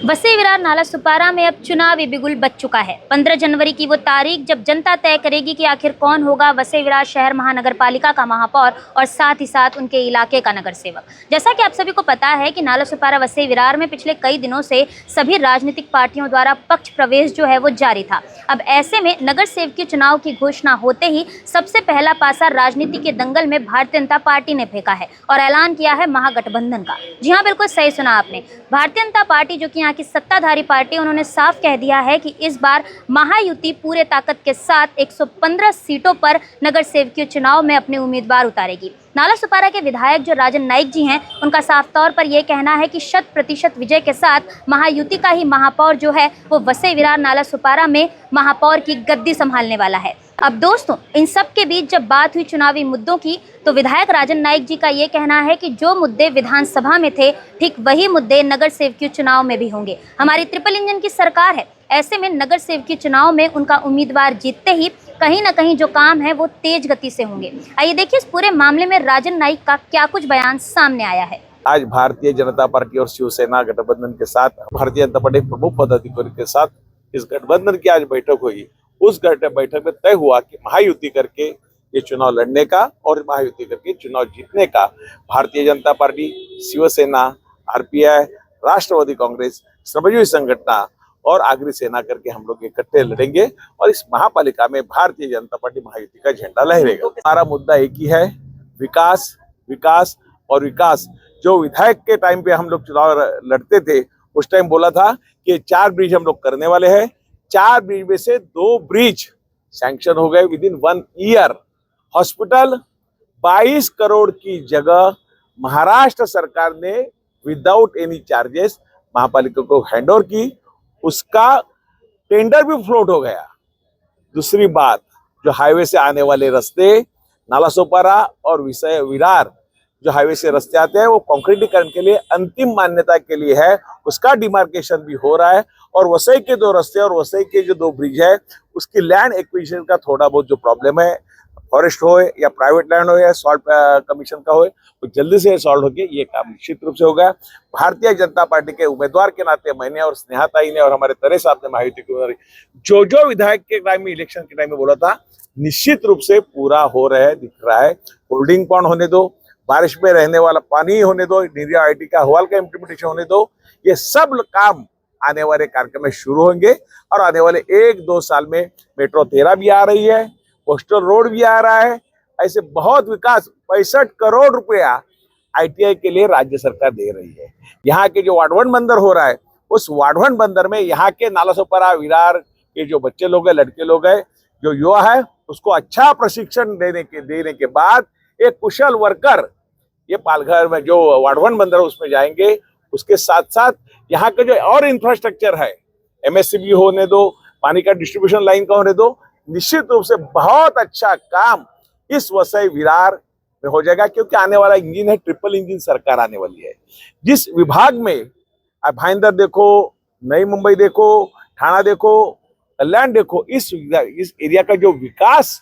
वसई विरार नाला सुपारा में अब चुनावी बिगुल बज चुका है। 15 जनवरी की वो तारीख जब जनता तय करेगी कि आखिर कौन होगा वसई विरार शहर महानगर पालिका का महापौर और साथ ही साथ उनके इलाके का नगर सेवक। जैसा कि आप सभी को पता है कि नाला सुपारा वसई विरार में पिछले कई दिनों से सभी राजनीतिक पार्टियों द्वारा पक्ष प्रवेश जो है वो जारी था। अब ऐसे में नगर सेवक के चुनाव की घोषणा होते ही सबसे पहला पासा राजनीति के दंगल में भारतीय जनता पार्टी ने फेंका है और ऐलान किया है महागठबंधन का। जी हाँ, बिल्कुल सही सुना आपने। भारतीय जनता पार्टी जो कि यहाँ की सत्ताधारी पार्टी, उन्होंने साफ कह दिया है कि इस बार महायुति पूरे ताकत के साथ 115 सीटों पर नगर सेवकीय चुनाव में अपने उम्मीदवार उतारेगी। नाला सुपारा के विधायक जो राजन नाइक जी हैं, उनका साफ तौर पर यह कहना है कि 100% विजय के साथ महायुति का ही महापौर जो है वो वसई विरार नाला सुपारा में महापौर की गद्दी संभालने वाला है। अब दोस्तों, इन सब के बीच जब बात हुई चुनावी मुद्दों की, तो विधायक राजन नाइक जी का ये कहना है कि जो मुद्दे विधानसभा में थे, ठीक वही मुद्दे नगर सेवकीय चुनाव में भी होंगे। हमारी ट्रिपल इंजन की सरकार है, ऐसे में नगर सेवकीय चुनाव में उनका उम्मीदवार जीतते ही कहीं ना कहीं जो काम है वो तेज गति से होंगे। आइए देखिए इस पूरे मामले में राजन नाइक का क्या कुछ बयान सामने आया है। आज भारतीय जनता पार्टी और शिवसेना गठबंधन के साथ, भारतीय जनता पार्टी प्रमुख पदाधिकारी के साथ इस गठबंधन की आज बैठक हुई। उस बैठक में तय हुआ कि महायुति करके ये चुनाव लड़ने का और महायुति करके चुनाव जीतने का भारतीय जनता पार्टी, शिवसेना, आरपीआई, राष्ट्रवादी कांग्रेस, श्रमजीवी संगठन और आगरी सेना करके हम लोग इकट्ठे लड़ेंगे और इस महापालिका में भारतीय जनता पार्टी महायुति का झंडा लहरेगा। हमारा मुद्दा एक ही है, विकास, विकास और विकास। जो विधायक के टाइम पे हम लोग चुनाव लड़ते थे, उस टाइम बोला था कि 4 ब्रिज हम लोग करने वाले हैं। 4 ब्रिज में से 2 ब्रिज सैंक्शन हो गए with in 1 year. Hospital 22 crore की जगह महाराष्ट्र सरकार ने विदाउट एनी चार्जेस महापालिका को हैंडओवर की, उसका टेंडर भी फ्लोट हो गया। दूसरी बात, जो हाईवे से आने वाले रास्ते नाला सुपारा और वसई विरार जो हाईवे से रास्ते आते हैं वो कंक्रीटीकरण के लिए अंतिम मान्यता के लिए है, उसका डिमार्केशन भी हो रहा है। और वसई के 2 रास्ते और वसई के जो 2 ब्रिज है उसकी लैंड एक्विजिशन का थोड़ा बहुत जो प्रॉब्लम है, फॉरेस्ट हो या प्राइवेट लैंड हो या सॉल्ट कमीशन का हो, वो जल्दी से सॉल्व होके ये काम निश्चित रूप से होगा। भारतीय जनता पार्टी के उम्मीदवार के नाते मैंने और स्नेहाताई ने और हमारे तरे साहब ने महायुति को जो विधायक के टाइम में, इलेक्शन के टाइम में बोला था, निश्चित रूप से पूरा हो रहा है, दिख रहा है। होल्डिंग पॉन्ड होने दो, बारिश में रहने वाला पानी होने दो, निर्या आईटी का हवाल का इम्प्लीमेंटेशन होने दो, ये सब काम आने वाले कार्यक्रम में शुरू होंगे। और आने वाले 1-2 साल में मेट्रो 13 भी आ रही है, कोस्टल रोड भी आ रहा है। ऐसे बहुत विकास, 65 करोड़ रुपया आईटीआई के लिए राज्य सरकार दे रही है। यहाँ के जो वाडवन बंदर हो रहा है, उस वाडवन बंदर में यहाँ के नाला सुपारा विरार के जो बच्चे लोग हैं, लड़के लोग हैं, जो युवा है, उसको अच्छा प्रशिक्षण देने के बाद एक कुशल वर्कर ये पालघर में जो वाडवन बंदर है उसमें जाएंगे। उसके साथ साथ यहाँ का जो और इंफ्रास्ट्रक्चर है, एमएससीबी होने दो, पानी का डिस्ट्रीब्यूशन लाइन का होने दो, निश्चित रूप से बहुत अच्छा काम इस वसई विरार में हो जाएगा। क्योंकि आने वाला इंजन है, ट्रिपल इंजन सरकार आने वाली है। जिस विभाग में आप भाईंदर देखो, नई मुंबई देखो, ठाणा देखो, कल्याण देखो, इस एरिया का जो विकास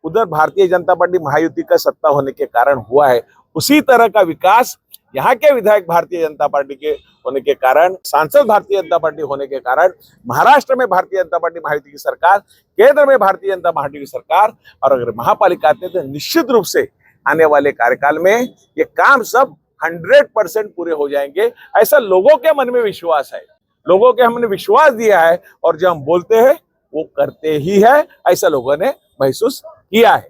उधर भारतीय जनता पार्टी महायुति का सत्ता होने के कारण हुआ है, उसी तरह का विकास यहाँ के विधायक भारतीय जनता पार्टी के होने के कारण, सांसद भारतीय जनता पार्टी होने के कारण, महाराष्ट्र में भारतीय जनता पार्टी महायुति की सरकार, केंद्र में भारतीय जनता पार्टी की सरकार, और अगर महापालिका आते हैं तो निश्चित रूप से आने वाले कार्यकाल में ये काम सब 100% पूरे हो जाएंगे। ऐसा लोगों के मन में विश्वास है, लोगों के हमने विश्वास दिया है और जो हम बोलते हैं वो करते ही है, ऐसा लोगों ने महसूस किया है।